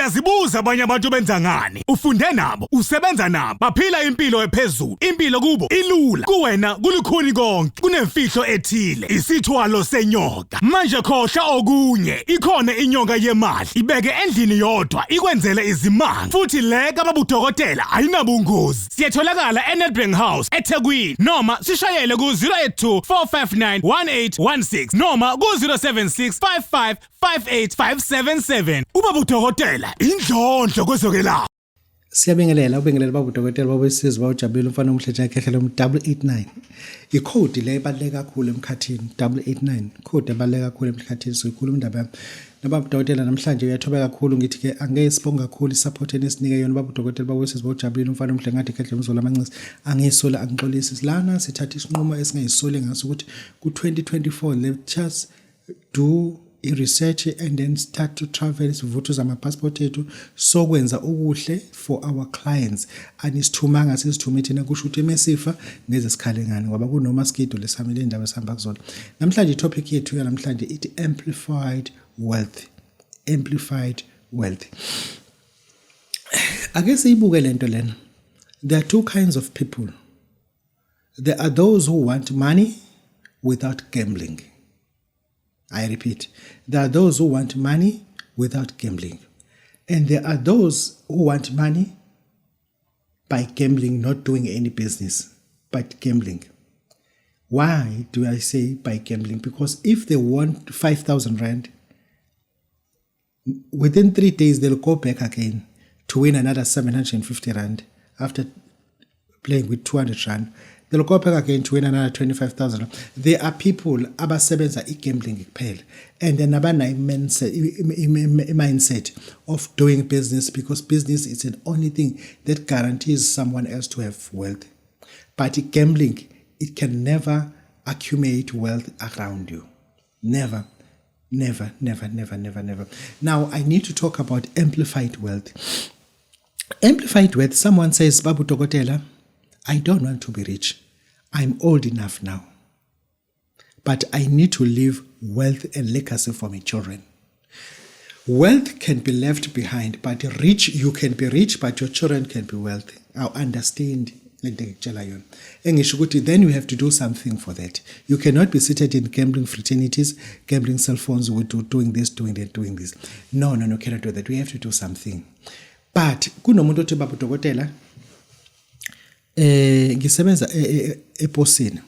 Uyazibuza abanye abantu benza ngani? Ufunde nabo, usebenza nabo, baphila impilo ephezulu. Impilo kubo ilula. Kuwena kulikhuni konke. Kunemfihlo ethile. Isithwalo senyoka. Manje khohla okunye. Ikhona inyoka yemali. Ibeke endlini yodwa ikwenzele izimanga. Futhi le kaBabu Dokotela ayinabungozi. Siyatholakala eNedbank House eThekwini noma sishayele ku 082 459 1816 noma ku 076 55 58577. uBabu Dokotela indlondlo kwezokwelapha. Siyabingelela ubengelela Babu Dokotela babesizwe bawujabulile umfana omhleja ekhehlela 889. Icode le ebaleka kakhulu emkhathini 889. Code ebaleka kakhulu emkhathini sikhuluma indaba noBabu Dokotela namhlanje uyathoba kakhulu ngithi ke angeke sibonga kakhulu isupport esinike yona Babu Dokotela babesizwe bawujabulile umfana omhleja ngathi ekhehlela umzola amanxisi angisola angixolisi silana sithatha isinqumo esingayisoli ngaso ukuthi ku 2024 let's just do research and then start to travel sivuthu zama passport ethu sokwenza ukuhle for our clients anisithumanga sisithume thina kusho ukuthi emesifa ngeze sikhale ngani ngoba kunoma skido lesamile indaba esihamba kuzona namhlanje itopic yethu namhlanje it amplified wealth ake siyibuke lento lena. There are two kinds of people. There are those who want money without gambling. I repeat, there are those who want money without gambling. And there are those who want money by gambling, not doing any business, but gambling. Why do I say by gambling? Because if they want 5,000 rand, within 3 days they'll go back again to win another 750 rand after playing with 200 rand. They'll go back again to win another 25,000. There are people abasebenza gambling kuphela and then abana mindset of doing business because business is the only thing that guarantees someone else to have wealth. But gambling, it can never accumulate wealth around you. Never. Now, I need to talk about amplified wealth. Amplified wealth, someone says, Babu Dokotela, I don't want to be rich. I'm old enough now. But I need to leave wealth and legacy for my children. Wealth can be left behind, but you can be rich, but your children can be wealthy. I understand. Then you have to do something for that. You cannot be seated in gambling fraternities, gambling cell phones, doing this, doing that, doing this. No, cannot do that. We have to do something. But, kunomuntu othi Babu Dokotela, ngisebenza eposini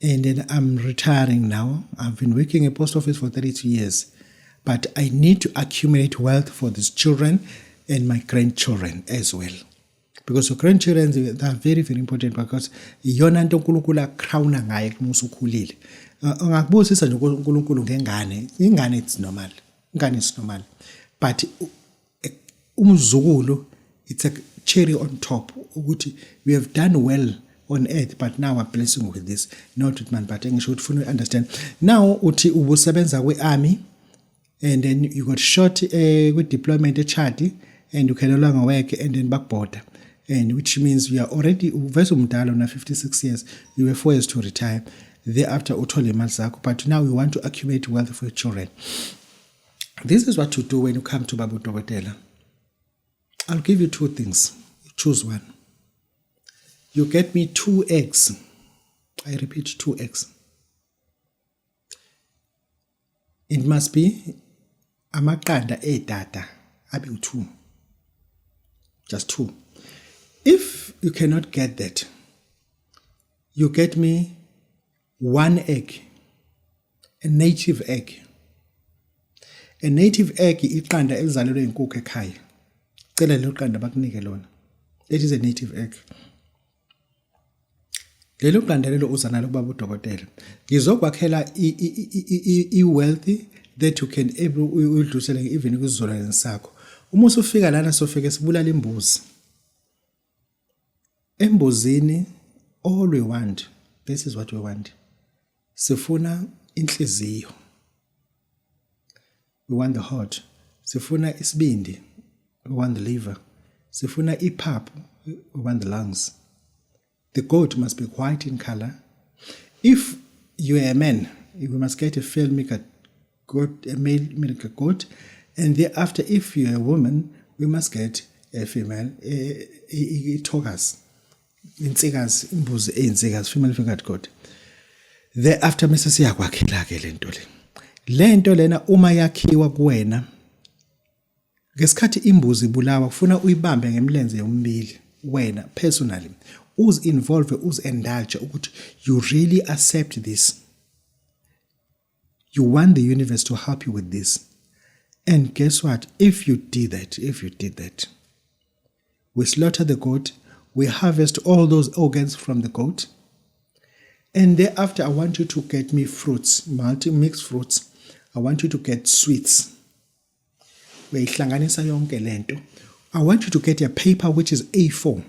and then I'm retiring now. I've been working at post office for 32 years, but I need to accumulate wealth for these children and my grandchildren as well, because your grandchildren, they are very, very important because yona nto uNkulunkulu akrowna ngaye kumusa ukhulile. Angakubusisa nje uNkulunkulu ngengane, ingane it's normal, but umzukulu, it's a cherry on top. We have done well on earth, but now we're blessing with this. Not with man, but I should fully understand. Now, uti ubusebenza army, and then you got shot with deployment at Chad, and you can no longer work, and then back border. And which means you are already, na 56 years, you were 4 years to retire. Thereafter, utole malzako, but now you want to accumulate wealth for your children. This is what to do when you come to Babu Dokotela. I'll give you 2 things. Choose one. You get me 2 eggs. I repeat, 2 eggs. It must be amaqanda edada abi 2. Just 2. If you cannot get that, you get me 1 egg. A native egg. A native egg iqanda elizalelwe inkukhu ekhaya. Cela lelo qanda bakunike lona. It is a native egg. Lelo qanda lelo uzanalo kuBabu Dokotela. Ngizokwakhela i-wealthy that you can udlulisele even kwizolwane sakho. Uma usufika lana sofike sibulala imbuzi. Embuzini, all we want, this is what we want. Sifuna inhliziyo. We want the heart. Sifuna isibindi. We want the liver. Sifuna iphaphu. We want the lungs. The goat must be white in color. If you are a man, you must get a female goat, a male goat, And thereafter, if you're a woman, we must get a female, togas, insikazi, imbuzi ey'nsikazi, female figured god. Thereafter, mase siyakwakhela-ke lento le. Lento lena uma yakhiwa kuwena, ngesikhathi imbuzi ibulawa kufuna uyibambe ngemlenze yombili wena personally uzi-involve uzi-indulge ukuthi you really accept this. You want the universe to help you with this. And guess what? If you did that, we slaughter the goat, we harvest all those organs from the goat, and thereafter I want you to get me fruits, multi-mixed fruits. I want you to get sweets. I want you to get a paper which is A4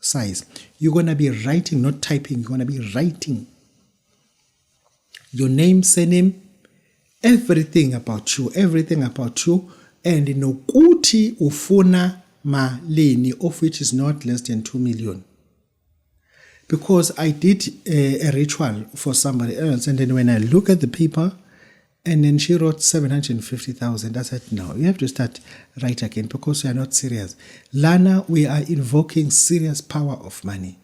size. You're going to be writing, not typing. You're going to be writing your name, surname, everything about you, and nokuthi ufuna malini, of which is not less than 2 million. Because I did a ritual for somebody else, and then when I look at the paper, and then she wrote 750,000. I said, no, you have to start right again because you are not serious. Lana, we are invoking serious power of money.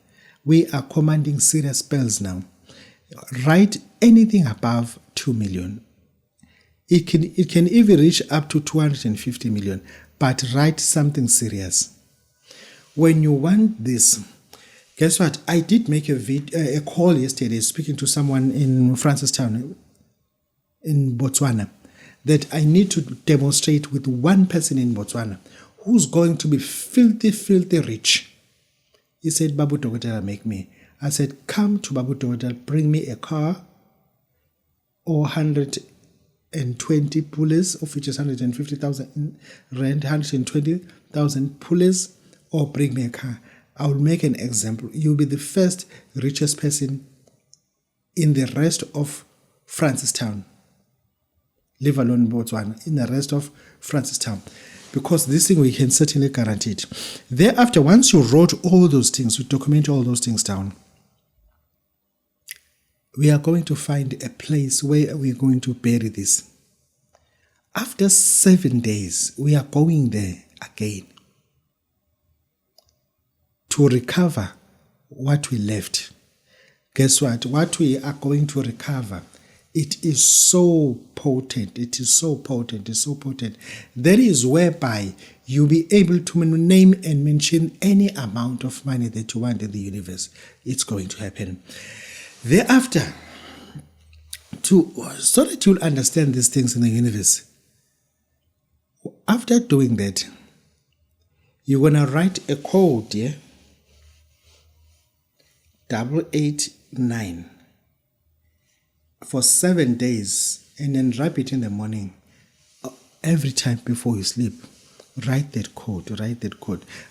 We are commanding serious spells now. Write anything above 2 million. It can even reach up to 250 million, but write something serious. When you want this, guess what? I did make a call yesterday speaking to someone in Francistown, in Botswana, that I need to demonstrate with one person in Botswana who's going to be filthy rich. He said, Babu Dokotela, make me. I said, come to Babu Dokotela, bring me a car or 120 pulleys, of which is 150,000 rand, 120,000 pulleys, or bring me a car. I will make an example. You'll be the first richest person in the rest of Francistown. Leave alone Botswana, in the rest of Francistown. Because this thing we can certainly guarantee it. Thereafter, once you wrote all those things, you document all those things down, we are going to find a place where we are going to bury this. After 7 days, we are going there again to recover what we left. Guess what? What we are going to recover, it is so potent. It is so potent. It's so potent. That is whereby you'll be able to name and mention any amount of money that you want in the universe. It's going to happen. Thereafter, so that you'll understand these things in the universe, after doing that, you're going to write a code, 889. For 7 days, and then write it in the morning. Every time before you sleep, write that code.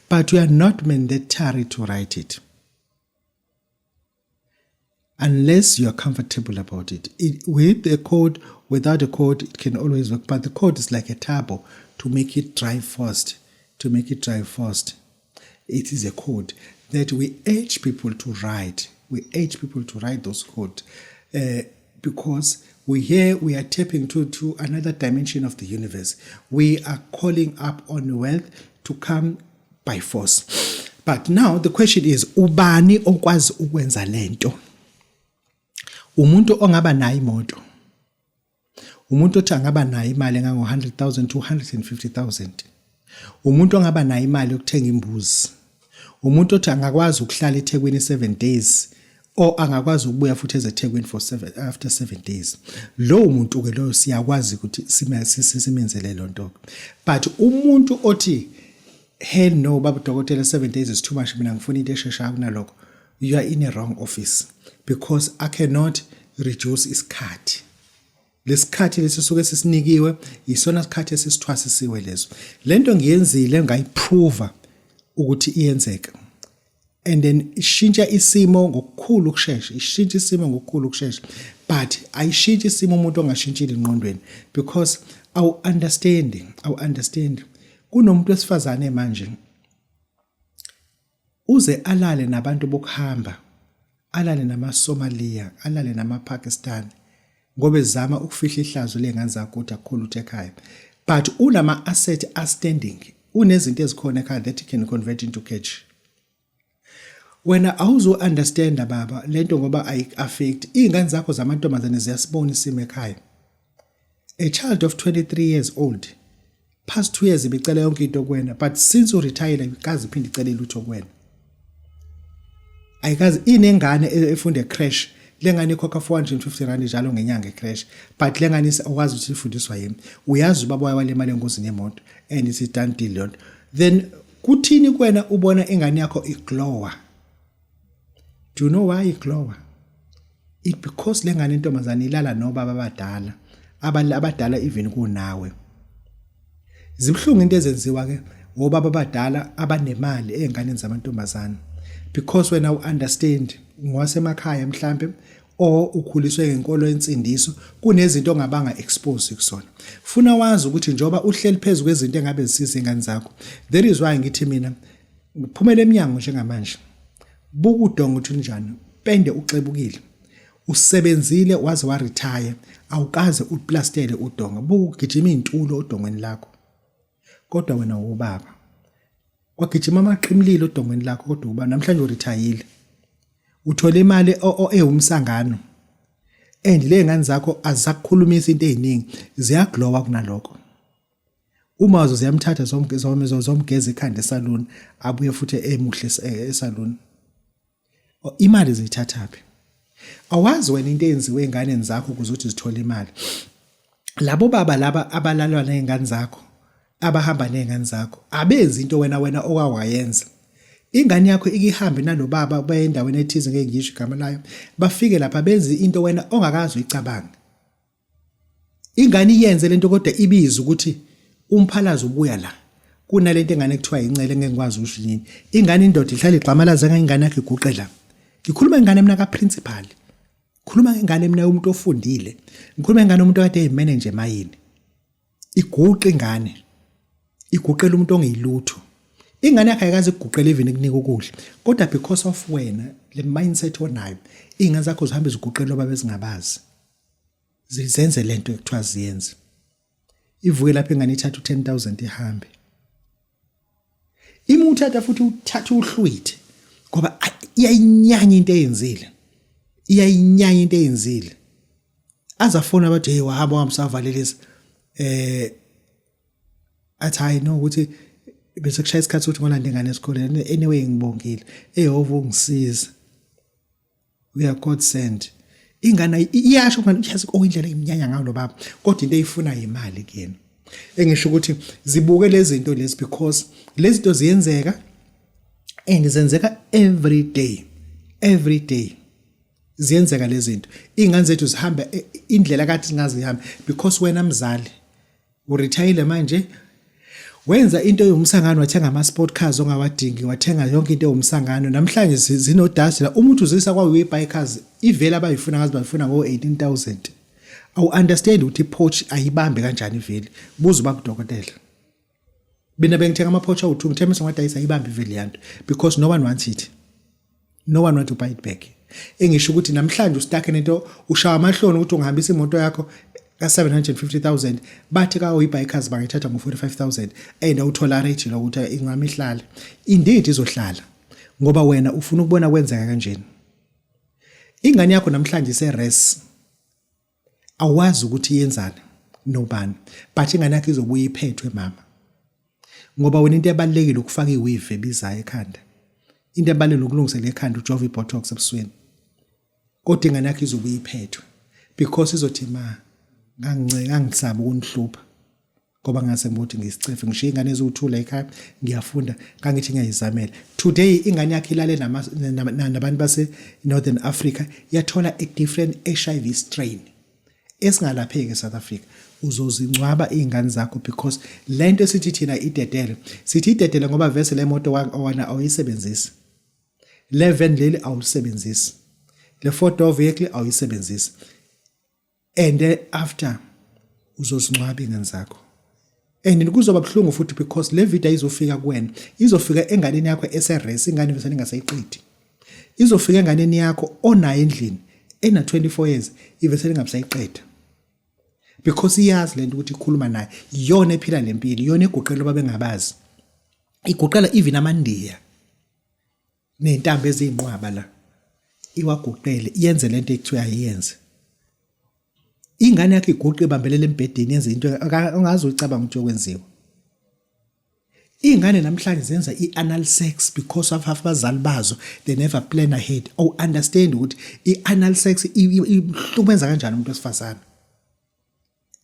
But you are not mandatory to write it. Unless you are comfortable about it. With a code, without a code, it can always work. But the code is like a turbo to make it drive fast. It is a code that we urge people to write. We urge people to write those codes. Because we are tapping to another dimension of the universe. We are calling up on wealth to come by force. But now the question is, ubani okwazi ukwenza lento? Umuntu ongaba nayo imoto. Umuntu othi angaba nayo imali engango 100,000 to 150,000. Umuntu ongaba nayo imali yokuthenga imbuzi. Umuntu othi angakwazi ukuhlala eThekwini 7 days. Or angakwazi ukubuya futhi eThekwini after 7 days. Lo umuntu ke lo siyakwazi ukuthi simenzele lonto. But umuntu othi hell no, Babu Dokotela, 7 days is too much, mina ngifuna into esheshayo kunalokho, you are in a wrong office, because I cannot reduce isikhathi. Lesikhathi lesisuke sisinikiwe isona isikhathi esisithwasisiwe lezo. Lento ngiyenzile ngayiprove ukuthi iyenzeka. And then ishintsha isimo ngokukhulu ukusheshsha. But ayishintsha isimo umuntu ongashintshile engqondweni, because our understanding kunomuntu wesifazane manje uze alale nabantu bokuhamba, alale namaSomalia, alale namaPakistan, ngoba ezama ukufihla ihlazo lengane zakhe ukuthi akukhulu ekhaya. but unama asset standing, unezinto ezikhona ekhaya that you can convert into cash. Wena awuzo understand baba lento ngoba ay affect izingane zakho zamantombazane ziyasibona isimo ekhaya. A child of 23 years old past 2 years ibicela yonke into kuwena, but since you retire ayikazi iphinde icele lutho kuwena. Ayikazi inengane efunda crash, lengane ikhokha 450 rand njalo ngenyanga ecrash, but lengane awazi ukuthi ifundiswa yimi. Uyazi ubaba wale mali engozini yemoto and it's done deal. Then kuthini kuwena ubona ingane yakho iglower? Do you know why iglower? It because lengane intombazane ilala nobaba abadala, abadala even kunawe. Zibhlungu into ezenziwa ke obaba abadala abanemali ezinganeni zamantombazane, because when I understand ngwasemakhaya mhlambe o ukhuliswe ngenkolo yensindiso kunezinto ongabanga expose kusona. Funa wazi ukuthi njoba uhleli phezulu kwezinto engabe zisiza ingane zakho. There is why ngithi mina ngiphumela eminyango njengamanje. Buku udongo uthi njani, pende uxebukile. Usebenzile waze wa retire, awukaze uplastele udongo. Buku gijima intulo odongweni lakho. Kodwa wena ubaba kwagijima amaqhimlilo odongweni lakho, kodwa uba namhlanje uretire. Uthola imali ewumsangano. And le ngane zakho azakukhulumisa into eziningi, ziyaglowa kunalokho. Uma wazo ziyamthatha zomgeza ikhanda esaluni, abuye futhi emuhle esaluni. Imali ziyithathaphi. Awazi wena into eyenziwe enganeni zakho ukuze uthi zithole imali. Labo baba laba abalalwa nezingane zakho, abahamba nezingane zakho, abenzi into wena okwawayenza. Ingane yakho ikihambe nalo baba baye endaweni ethize ngeke ngisho igama layo, bafike lapha benzi into wena ongakazi uyicabanga. Ingane iyenze lento kodwa ibiza ukuthi umphalazo ubuya la. Kunalento engane ekuthiwa incele ngeke ngikwazi usho yini. Ingane indoda ihlala igxamalaza ngingane yakhe iguqe la. Ngikhuluma ngengane mina ka principal. Ngikhuluma ngengane mina umuntu ofundile. Ngikhuluma ngengane umuntu okade eyimanager emayini. Iguqe ingane. Iguqela umuntu ongeyilutho. Ingane yakhe ayikazi ukuguqela even ikunika ukudla, kodwa because of wena le mindset onayo, ingane zakho zihambe ziguqela baba bezingabazi. Zizenze lento ekuthiwa ziyenze. Ivuke lapha ingane ithatha u10,000 ihambe. Imuthatha futhi uthatha uhlwithe ngoba iyayinyanya into eyenzile. Iyayinyanya into eyenzile. Azafona bathi hey wahamba wamsavalelisa athi hayi no ukuthi bese kushaya isikhathi ukuthi ngolanda ingane esikoleni. Anyway ngibongile ehova ungisiza, we are God sent. Ingane iyasho ngani uyazi indlela iminyanya ngalo baba, kodwa into eyifuna imali kuyena. Engisho ukuthi zibuke lezi zinto lezi because lezi zinto ziyenzeka and zenzeka every day ziyenzeka lezi zinto. Ingane zethu zihamba indlela kade singazihamba because wena mzali uretire manje, wenza into yomsangano, wathenga ama-sport cars ongawadingi, wathenga yonke into yomsangano. Namhlanje zinodust la umuntu uzisa kwa we-bikers ivela abayifuna ngazi bayifuna ngo-18,000. Awu understand ukuthi iPorsche ayibambe kanjani iveli. Buza Babu Dokotela. Bina bengithenga ama-Porsche awu2 ngithemisa ngathi ayisayibambe iveli yanto because no one wants it. No one wants to buy it back. Engisho ukuthi namhlanje ustuck nento ushawa amahloni ukuthi ungihambisa imoto yakho ka750,000, bathi ka i-bikers bangithatha ngo45,000 and awuthola rate lokuthi ingami ihlala. Indeed izohlala ngoba wena ufuna ukubona kwenzeka kanjeni. Ingane yakho namhlanje ise-race, awazi ukuthi yenzani nobani, but ingane yakho izobuya iphethwe mama. Ngoba wena into ebalekile ukufaka iweave ebizayo ekhanda. Into ebalekile ukulungisela ekhanda ujova ibotox ebusweni. Kodwa ingane yakho izobuya iphethwe because izothi ma ngangisaba ukunihlupha ngoba ngase ngibothi ngisicefe ngishiya ingane eziwuthula ekhaya ngiyafunda kangithi ngiyayizamela. Today ingane yakhe ilale nabantu base Northern Africa yathola a different HIV strain esingalapheki eSouth Africa. Uzozincwaba izingane zakho because lento esithi thina idedele, sithi idedele ngoba vese le moto owana awuyisebenzisi, le van leli awulisebenzisi, le photo vehicle awuyisebenzisi. And after uzozincwaba ingane zakho. And kuzoba buhlungu futhi because le video izofika kuwena, izofika enganeni yakho ese-race, ingane vese ningasayiqedi. Izofika enganeni yakho onayo endlini ena 24 years ivese ningasayiqeda. because iyazi lento ukuthi ikhuluma naye iyona ephila lempilo iyona egoqela babengabazi igoqela even amandiya nentambo eziyinqwaba la iwagoqele iyenze lento ekuthiwa ayenze ingane yakhe igoqe ibambelele embedeni yenze into ongazi ucabanga ukuthi okwenziwa ingane namhlanje zenza i-anal sex because of abazali bazo they never plan ahead or understand ukuthi i-anal sex imhlukumeza kanjani umuntu wesifazane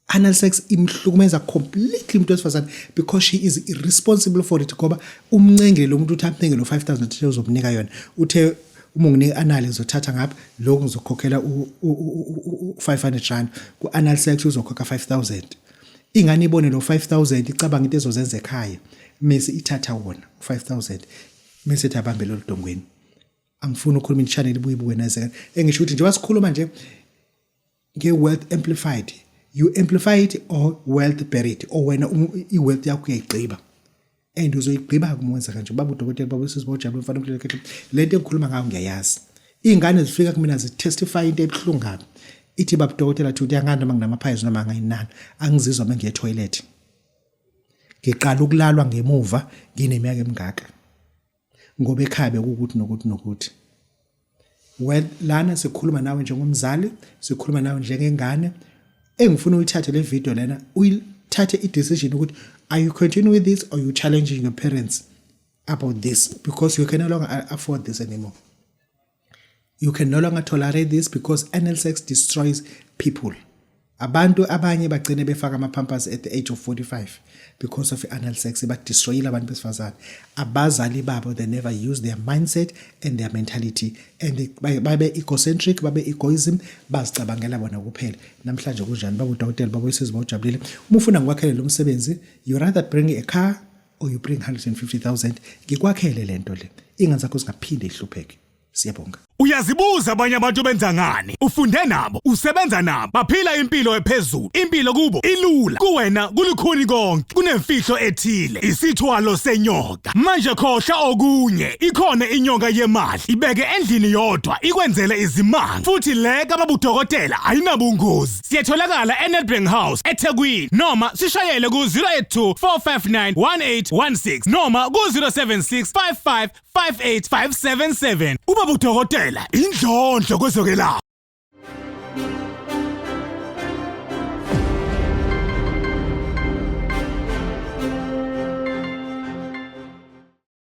anal sex imhlukumeza completely umuntu wesifazane because she is irresponsible for it ngoba umncengele lo muntu uthi amncenge lo 5000 uzomnika yona uthe uma unginike anal ngizothatha ngapha lokho ngizokhokhela u500 rand ku anal sex uzokhokha 5000 ingane ibone lo 5000 icabanga into ezozenza ekhaya mase ithatha wona 5000 mase thabambe lo dongweni angifuni ukukhuluma i-channel ibuye nazeke engisho ukuthi nje wasikhuluma nje nge-wealth amplified you amplify it or wealth buried or wena i-wealth yakho uyayigqiba and uzoyigqiba kumwenza kanje Babu Dokotela Babu Sisibojabule mfana umhlekhe lento engikhuluma ngayo ngiyayazi ingane zifika kumina zitestify into ebuhlungu ngabi ithi Babu Dokotela thuthi yangani noma nginamaphayizi noma ngayinani angizizwa mangiye toilet ngiqala ukulalwa ngemuva ngineminyaka emingaka ngoba ekhabe ukuthi nokuthi well lana sikhuluma nawe njengomzali sikhuluma nawe njengengane engifuna uyithathe le video lena uyithathe i-decision ukuthi are you continue with this or you challenging your parents about this because you can no longer afford this anymore. You can no longer tolerate this because anal sex destroys people. Abantu abanye bagcine befaka ama-pampers at the age of 45 because of anal sex but destroyile abantu besifazane. Abazali babo they never use their mindset and their mentality and babe egocentric babe egoism bazicabangela bona kuphela. Namhlanje kunjani Babu Dokotela Babu Sisibojabule uma ufuna ngikwakhele lo msebenzi you rather bring a car or you bring 150,000 ngikwakhele lento le ingane zakho zingaphinde ihlupheke. Siyabonga. Uyazibuza abanye abantu benza ngani? Ufunde nabo, usebenza nabo, baphila impilo ephezulu. Impilo kubo ilula. Kuwena kulikhuni konke. Kunemfihlo ethile. Isithwalo senyoka. Manje khohla okunye. Ikhona inyoka yemali. Ibeke endlini yodwa ikwenzele izimanga. Futhi le kaBabu Dokotela ayinabungozi. Siyatholakala eNedbank House eThekwini noma sishayele ku 082 459 1816 noma ku 076 55 58577. uBabu Dokotela indlondlo kwezokwelapha.